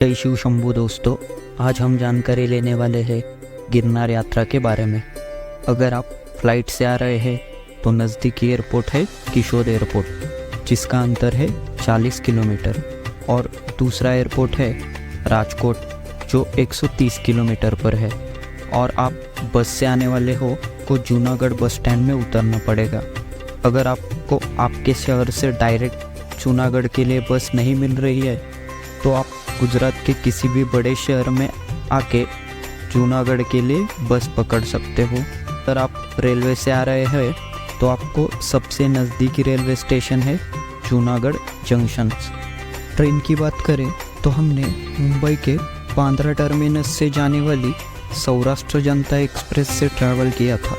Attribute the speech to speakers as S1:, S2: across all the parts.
S1: जय शिव शंभू दोस्तों, आज हम जानकारी लेने वाले हैं गिरनार यात्रा के बारे में। अगर आप फ्लाइट से आ रहे हैं तो नज़दीकी एयरपोर्ट है किशोर एयरपोर्ट, जिसका अंतर है 40 किलोमीटर, और दूसरा एयरपोर्ट है राजकोट जो 130 किलोमीटर पर है। और आप बस से आने वाले हो को जूनागढ़ बस स्टैंड में उतरना पड़ेगा। अगर आपको आपके शहर से डायरेक्ट जूनागढ़ के लिए बस नहीं मिल रही है तो आप गुजरात के किसी भी बड़े शहर में आके जूनागढ़ के लिए बस पकड़ सकते हो। अगर आप रेलवे से आ रहे हैं तो आपको सबसे नज़दीकी रेलवे स्टेशन है जूनागढ़ जंक्शन। ट्रेन की बात करें तो हमने मुंबई के बांद्रा टर्मिनस से जाने वाली सौराष्ट्र जनता एक्सप्रेस से ट्रैवल किया था,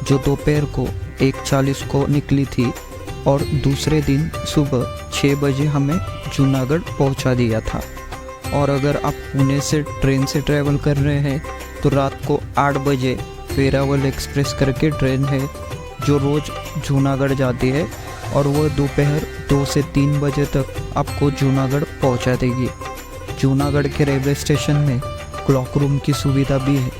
S1: जो दोपहर को 1:40 को निकली थी और दूसरे दिन सुबह 6 बजे हमें जूनागढ़ पहुंचा दिया था। और अगर आप पुणे से ट्रेन से ट्रैवल कर रहे हैं तो रात को 8 बजे वेरावल एक्सप्रेस करके ट्रेन है जो रोज़ जूनागढ़ जाती है, और वह दोपहर 2 से 3 बजे तक आपको जूनागढ़ पहुंचा देगी। जूनागढ़ के रेलवे स्टेशन में क्लॉक रूम की सुविधा भी है,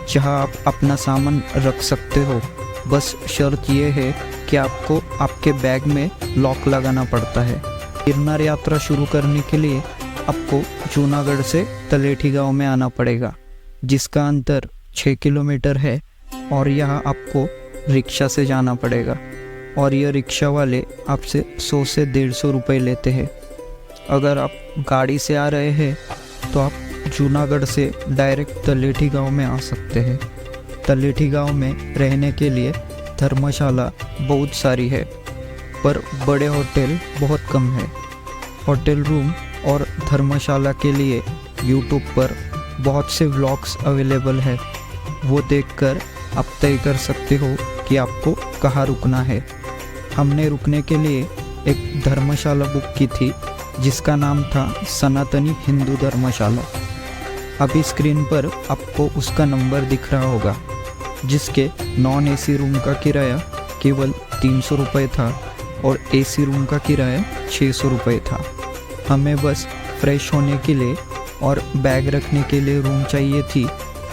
S1: जहां आप अपना सामान रख सकते हो। बस शर्त यह है कि आपको आपके बैग में लॉक लगाना पड़ता है। गिरनार यात्रा शुरू करने के लिए आपको जूनागढ़ से तलेठी गांव में आना पड़ेगा, जिसका अंतर 6 किलोमीटर है, और यहाँ आपको रिक्शा से जाना पड़ेगा, और यह रिक्शा वाले आपसे 100 से 150 रुपये लेते हैं। अगर आप गाड़ी से आ रहे हैं तो आप जूनागढ़ से डायरेक्ट तलेठी गांव में आ सकते हैं। तलेठी गांव में रहने के लिए धर्मशाला बहुत सारी है, पर बड़े होटल बहुत कम है। होटल रूम और धर्मशाला के लिए यूट्यूब पर बहुत से व्लॉग्स अवेलेबल है, वो देखकर आप तय कर सकते हो कि आपको कहाँ रुकना है। हमने रुकने के लिए एक धर्मशाला बुक की थी जिसका नाम था सनातनी हिंदू धर्मशाला। अभी स्क्रीन पर आपको उसका नंबर दिख रहा होगा, जिसके नॉन एसी रूम का किराया केवल 300 रुपये था और एसी रूम का किराया 600 रुपये था। हमें बस फ्रेश होने के लिए और बैग रखने के लिए रूम चाहिए थी,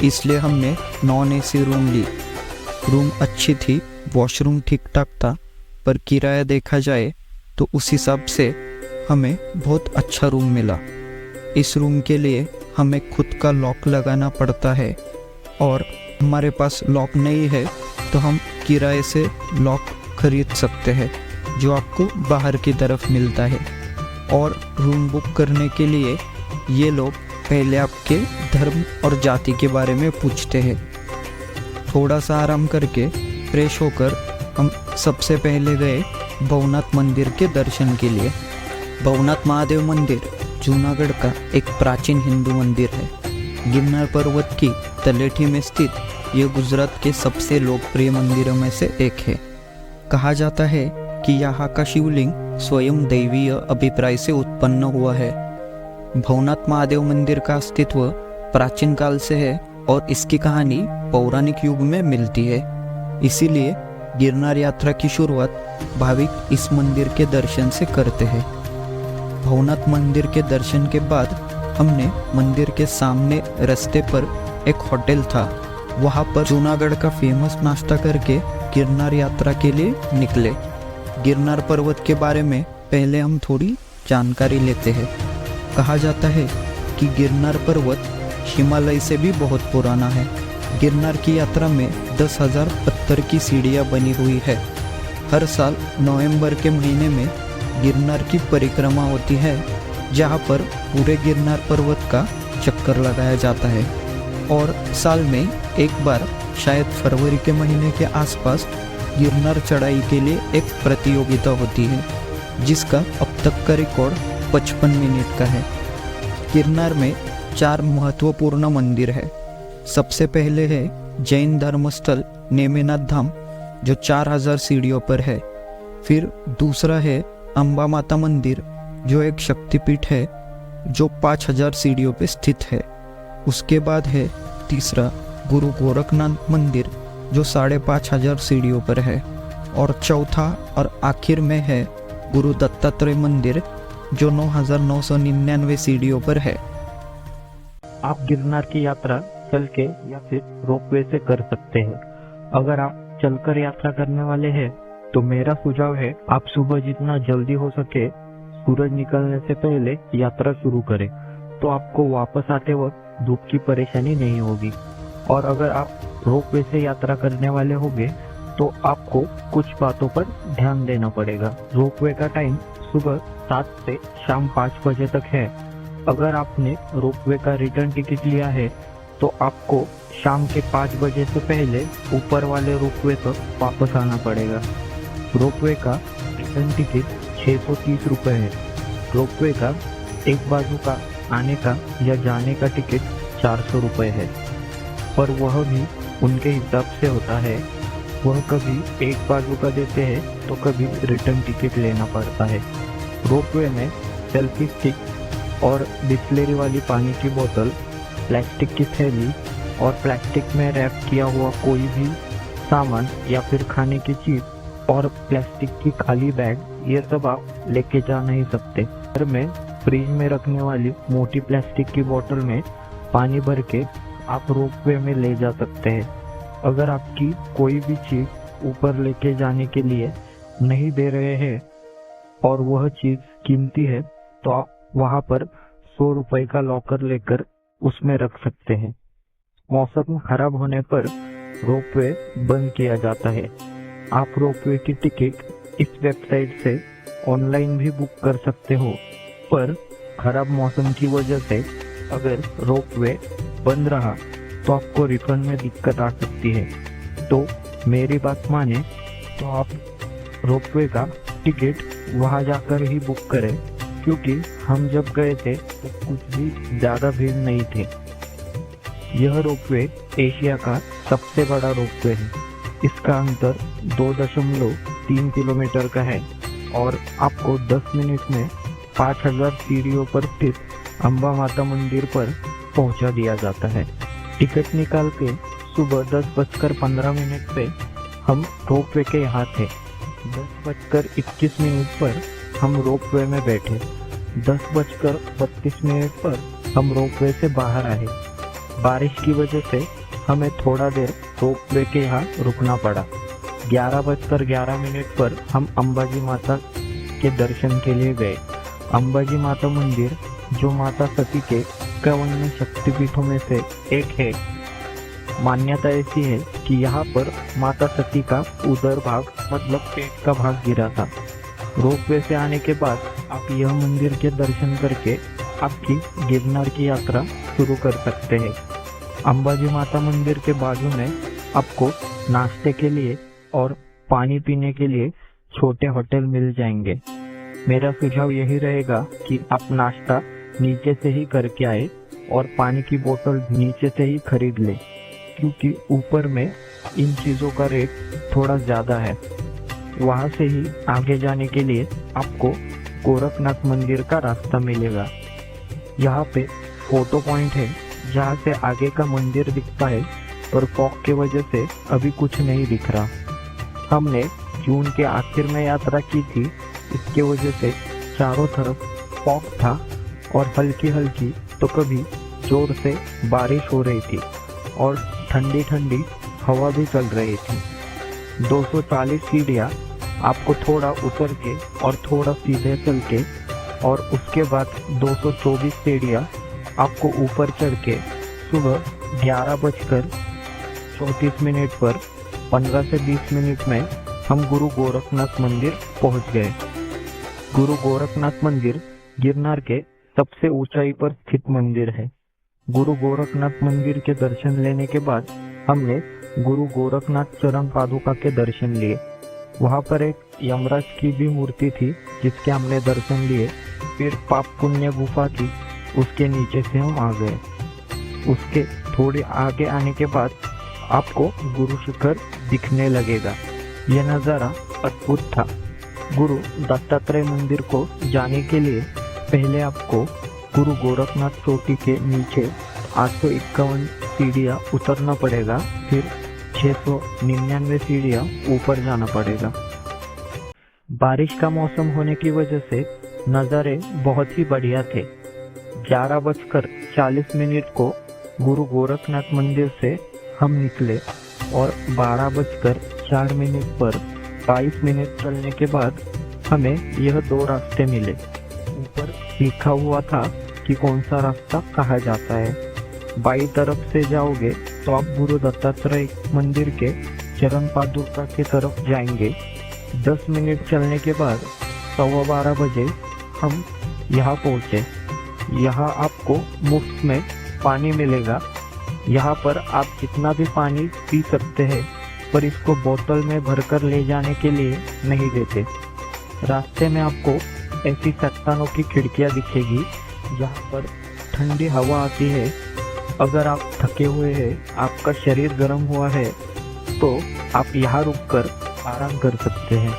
S1: इसलिए हमने नॉन एसी रूम ली। रूम अच्छी थी, वॉशरूम ठीक ठाक था, पर किराया देखा जाए तो उस हिसाब से हमें बहुत अच्छा रूम मिला। इस रूम के लिए हमें खुद का लॉक लगाना पड़ता है, और हमारे पास लॉक नहीं है तो हम किराए से लॉक खरीद सकते हैं, जो आपको बाहर की तरफ मिलता है। और रूम बुक करने के लिए ये लोग पहले आपके धर्म और जाति के बारे में पूछते हैं। थोड़ा सा आराम करके फ्रेश होकर हम सबसे पहले गए भवनाथ मंदिर के दर्शन के लिए। भवनाथ महादेव मंदिर जूनागढ़ का एक प्राचीन हिंदू मंदिर है। गिरनार पर्वत की तलेठी में स्थित यह गुजरात के सबसे लोकप्रिय मंदिरों में से एक है। कहा जाता है कि यहाँ का शिवलिंग स्वयं दैवीय अभिप्राय से उत्पन्न हुआ है। भवनाथ महादेव मंदिर का अस्तित्व प्राचीन काल से है और इसकी कहानी पौराणिक युग में मिलती है। इसीलिए गिरनार यात्रा की शुरुआत भाविक इस मंदिर के दर्शन से करते हैं। भवनाथ मंदिर के दर्शन के बाद हमने मंदिर के सामने रास्ते पर एक होटल था, वहाँ पर जूनागढ़ का फेमस नाश्ता करके गिरनार यात्रा के लिए निकले। गिरनार पर्वत के बारे में पहले हम थोड़ी जानकारी लेते हैं। कहा जाता है कि गिरनार पर्वत हिमालय से भी बहुत पुराना है। गिरनार की यात्रा में 10,000 पत्थर की सीढ़ियाँ बनी हुई है। हर साल नवंबर के महीने में गिरनार की परिक्रमा होती है, जहाँ पर पूरे गिरनार पर्वत का चक्कर लगाया जाता है। और साल में एक बार, शायद फरवरी के महीने के आसपास, गिरनार चढ़ाई के लिए एक प्रतियोगिता होती है, जिसका अब तक का रिकॉर्ड 55 मिनट का है। गिरनार में 4 महत्वपूर्ण मंदिर है। सबसे पहले है जैन धर्मस्थल नेमिनाथ धाम, जो 4000 सीढ़ियों पर है। फिर दूसरा है अंबा माता मंदिर, जो एक शक्तिपीठ है जो 5000 सीढ़ियों पर स्थित है। उसके बाद है तीसरा गुरु गोरखनाथ मंदिर, जो 5500 सीढ़ियों पर है। और चौथा और आखिर में है गुरु दत्तात्रेय मंदिर, जो 9,999 सीढ़ियों पर है।
S2: आप गिरनार की यात्रा चल के या फिर रोपवे से कर सकते हैं। अगर आप चलकर यात्रा करने वाले हैं तो मेरा सुझाव है आप सुबह जितना जल्दी हो सके सूरज निकलने से पहले यात्रा शुरू करें, तो आपको वापस आते वक्त धूप की परेशानी नहीं होगी। और अगर आप रोपवे से यात्रा करने वाले होंगे तो आपको कुछ बातों पर ध्यान देना पड़ेगा। रोपवे का टाइम सुबह 7 से शाम 5 बजे तक है। अगर आपने रोपवे का रिटर्न टिकट लिया है तो आपको शाम के 5 बजे से पहले ऊपर वाले रोपवे तक वापस आना पड़ेगा। रोपवे का रिटर्न टिकट 630 रुपये है। रोपवे का एक बाजू का आने का या जाने का टिकट 400 रुपये है, पर वह भी उनके हिसाब से होता है। वह कभी एक बाजू का देते हैं तो कभी रिटर्न टिकट लेना पड़ता है। रोपवे में सेल्फी स्टिक और बिस्लेरी वाली पानी की बोतल, प्लास्टिक की थैली और प्लास्टिक में रैप किया हुआ कोई भी सामान या फिर खाने की चीज और प्लास्टिक की खाली बैग, ये सब आप लेके जा नहीं सकते। घर में फ्रिज में रखने वाली मोटी प्लास्टिक की बोतल में पानी भर के आप रोपवे में ले जा सकते हैं। अगर आपकी कोई भी चीज ऊपर लेके जाने के लिए नहीं दे रहे हैं और वह चीज कीमती है तो आप वहां पर 100 रुपए का लॉकर लेकर उसमें रख सकते हैं। मौसम खराब होने पर रोपवे बंद किया जाता है। आप रोपवे की टिकट इस वेबसाइट से ऑनलाइन भी बुक कर सकते हो, पर खराब मौसम की वजह से अगर रोपवे बंद रहा तो आपको रिफंड में दिक्कत आ सकती है। तो मेरी बात माने तो आप रोपवे का टिकट वहां जाकर ही बुक करें, क्योंकि हम जब गए थे तो कुछ भी ज्यादा भीड़ नहीं थे। यह रोपवे एशिया का सबसे बड़ा रोपवे है। इसका अंतर 2.3 किलोमीटर का है और आपको 10 मिनट में 5000 सीढ़ियों पर स्थित अम्बा माता मंदिर पर पहुंचा दिया जाता है। टिकट निकाल के सुबह 10:15 पे हम रोपवे के यहाँ थे। 10:21 पर हम रोपवे में बैठे। 10:32 पर हम रोपवे से बाहर आए। बारिश की वजह से हमें थोड़ा देर रोपवे के यहाँ रुकना पड़ा। 11:11 पर हम अंबाजी माता के दर्शन के लिए गए। अंबाजी माता मंदिर, जो माता सती के 51 शक्तिपीठों में से एक है। मान्यता ऐसी है कि यहाँ पर माता सती का उदर भाग मतलब पेट का भाग गिरा था। रोपवे से आने के बाद आप यह मंदिर के दर्शन करके आपकी गिरनार की यात्रा शुरू कर सकते हैं। अंबाजी माता मंदिर के बाजू में आपको नाश्ते के लिए और पानी पीने के लिए छोटे होटल मिल जाएंगे। मेरा सुझाव यही रहेगा कि आप नाश्ता नीचे से ही करके आए और पानी की बोतल नीचे से ही खरीद ले, क्योंकि ऊपर में इन चीज़ों का रेट थोड़ा ज़्यादा है। वहाँ से ही आगे जाने के लिए आपको गोरखनाथ मंदिर का रास्ता मिलेगा। यहाँ पे फोटो पॉइंट है जहाँ से आगे का मंदिर दिखता है, पर फॉग की वजह से अभी कुछ नहीं दिख रहा। हमने जून के आखिर में यात्रा की थी, इसके वजह से चारों तरफ फॉग था और हल्की हल्की तो कभी जोर से बारिश हो रही थी और ठंडी ठंडी हवा भी चल रही थी। 240 सीढ़ियाँ आपको थोड़ा उतर के और थोड़ा सीधे चल के और उसके बाद 224 सीढ़ियाँ आपको ऊपर चढ़ के सुबह 11:34 पर 15 से 20 मिनट में हम गुरु गोरखनाथ मंदिर पहुंच गए। गुरु गोरखनाथ मंदिर गिरनार के सबसे ऊंचाई पर स्थित मंदिर है। गुरु गोरखनाथ मंदिर के दर्शन लेने के बाद हमने गुरु गोरखनाथ चरण पादुका के दर्शन लिए। वहां पर एक यमराज की भी मूर्ति थी जिसके हमने दर्शन लिए। फिर पाप पुण्य गुफा थी, उसके नीचे से हम आ गए। उसके थोड़े आगे आने के बाद आपको गुरु शिखर दिखने लगेगा। यह नज़ारा अद्भुत था। गुरु दत्तात्रेय मंदिर को जाने के लिए पहले आपको गुरु गोरखनाथ चोटी के नीचे 851 सीढ़ियाँ उतरना पड़ेगा, फिर 699 सीढ़ियाँ ऊपर जाना पड़ेगा। बारिश का मौसम होने की वजह से नज़ारे बहुत ही बढ़िया थे। 11:40 को गुरु गोरखनाथ मंदिर से हम निकले और 12:04 पर 22 मिनट चलने के बाद हमें यह दो रास्ते मिले। ऊपर लिखा हुआ था कि कौन सा रास्ता कहा जाता है। बाई तरफ से जाओगे तो आप गुरु दत्तात्रेय मंदिर के चरण पादुका की तरफ जाएंगे। 10 मिनट चलने के बाद 12:15 बजे हम यहाँ पहुँचे। यहाँ आपको मुफ्त में पानी मिलेगा। यहाँ पर आप जितना भी पानी पी सकते हैं, पर इसको बोतल में भरकर ले जाने के लिए नहीं देते। रास्ते में आपको ऐसी चट्टानों की खिड़कियाँ दिखेगी जहाँ पर ठंडी हवा आती है। अगर आप थके हुए हैं, आपका शरीर गर्म हुआ है, तो आप यहाँ रुककर आराम कर सकते हैं।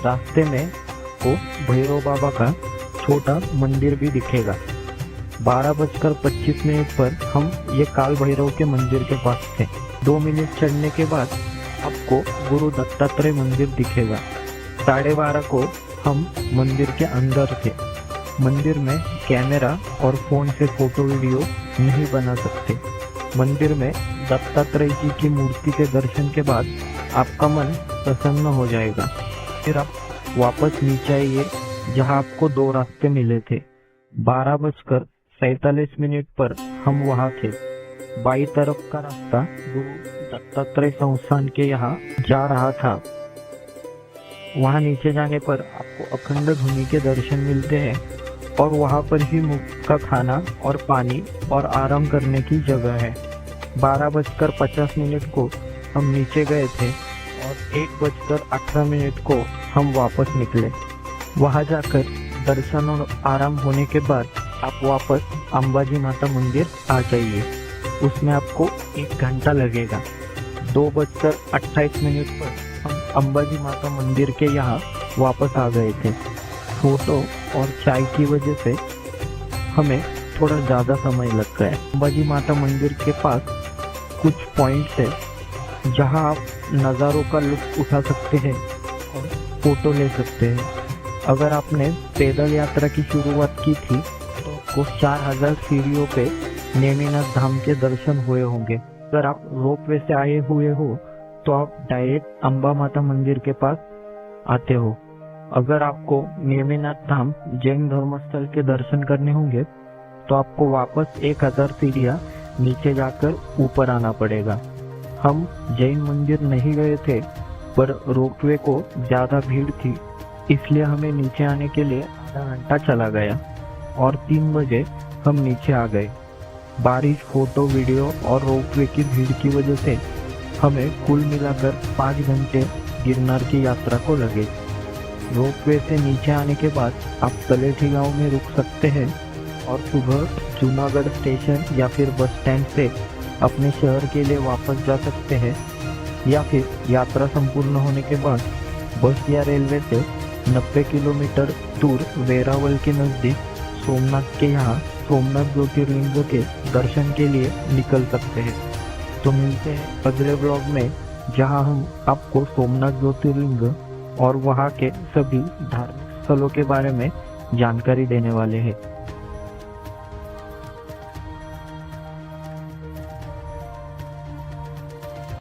S2: रास्ते में को भैरव बाबा का छोटा मंदिर भी दिखेगा। 12:25 पर हम ये काल भैरव के मंदिर के पास थे। 2 मिनट चढ़ने के बाद आपको गुरु दत्तात्रेय मंदिर दिखेगा। 12:30 को हम मंदिर के अंदर थे। मंदिर में कैमरा और फोन से फोटो वीडियो नहीं बना सकते। मंदिर में दत्तात्रेय जी की मूर्ति के दर्शन के बाद आपका मन प्रसन्न हो जाएगा। फिर आप वापस नीचे आइए जहां आपको दो रास्ते मिले थे। 12:47 पर हम वहां थे। बाई तरफ का रास्ता गुरु दत्तात्रेय संस्थान के यहाँ जा रहा था। वहां नीचे जाने पर आपको अखंड धुनी के दर्शन मिलते हैं और वहां पर ही मुफ्त का खाना और पानी और आराम करने की जगह है। 12:50 को हम नीचे गए थे और 1:18 को हम वापस निकले। वहां जाकर दर्शन और आराम होने के बाद आप वापस अंबाजी माता मंदिर आ जाइए। उसमें आपको 1 घंटा लगेगा। 2:28 पर हम अंबाजी माता मंदिर के यहाँ वापस आ गए थे। फोटो और चाय की वजह से हमें थोड़ा ज़्यादा समय लग गया। अंबाजी माता मंदिर के पास कुछ पॉइंट्स है जहां आप नज़ारों का लुत्फ उठा सकते हैं और फोटो ले सकते हैं। अगर आपने पैदल यात्रा की शुरुआत की थी तो आपको 4000 सीढ़ियों पे नेमिनाथ धाम के दर्शन हुए होंगे। अगर आप रोपवे से आए हुए हो तो आप डायरेक्ट अंबा माता मंदिर के पास आते हो। अगर आपको नेमिनाथ धाम जैन धर्मस्थल के दर्शन करने होंगे तो आपको वापस 1000 सीढ़ियाँ नीचे जाकर ऊपर आना पड़ेगा। हम जैन मंदिर नहीं गए थे, पर रोपवे को ज्यादा भीड़ थी, इसलिए हमें नीचे आने के लिए आधा घंटा चला गया और 3 बजे हम नीचे आ गए। बारिश, फोटो, वीडियो और रोपवे की भीड़ की वजह से हमें कुल मिलाकर 5 घंटे गिरनार की यात्रा को लगे। रोपवे से नीचे आने के बाद आप तलेठी गांव में रुक सकते हैं और सुबह जूनागढ़ स्टेशन या फिर बस स्टैंड से अपने शहर के लिए वापस जा सकते हैं, या फिर यात्रा संपूर्ण होने के बाद बस या रेलवे से 90 किलोमीटर दूर वेरावल के नज़दीक सोमनाथ के यहाँ सोमनाथ ज्योतिर्लिंग के दर्शन के लिए निकल सकते हैं। तो मिलते हैं अगले ब्लॉग में, जहाँ हम आपको सोमनाथ ज्योतिर्लिंग और वहाँ के सभी धार्मिक स्थलों के बारे में जानकारी देने वाले हैं।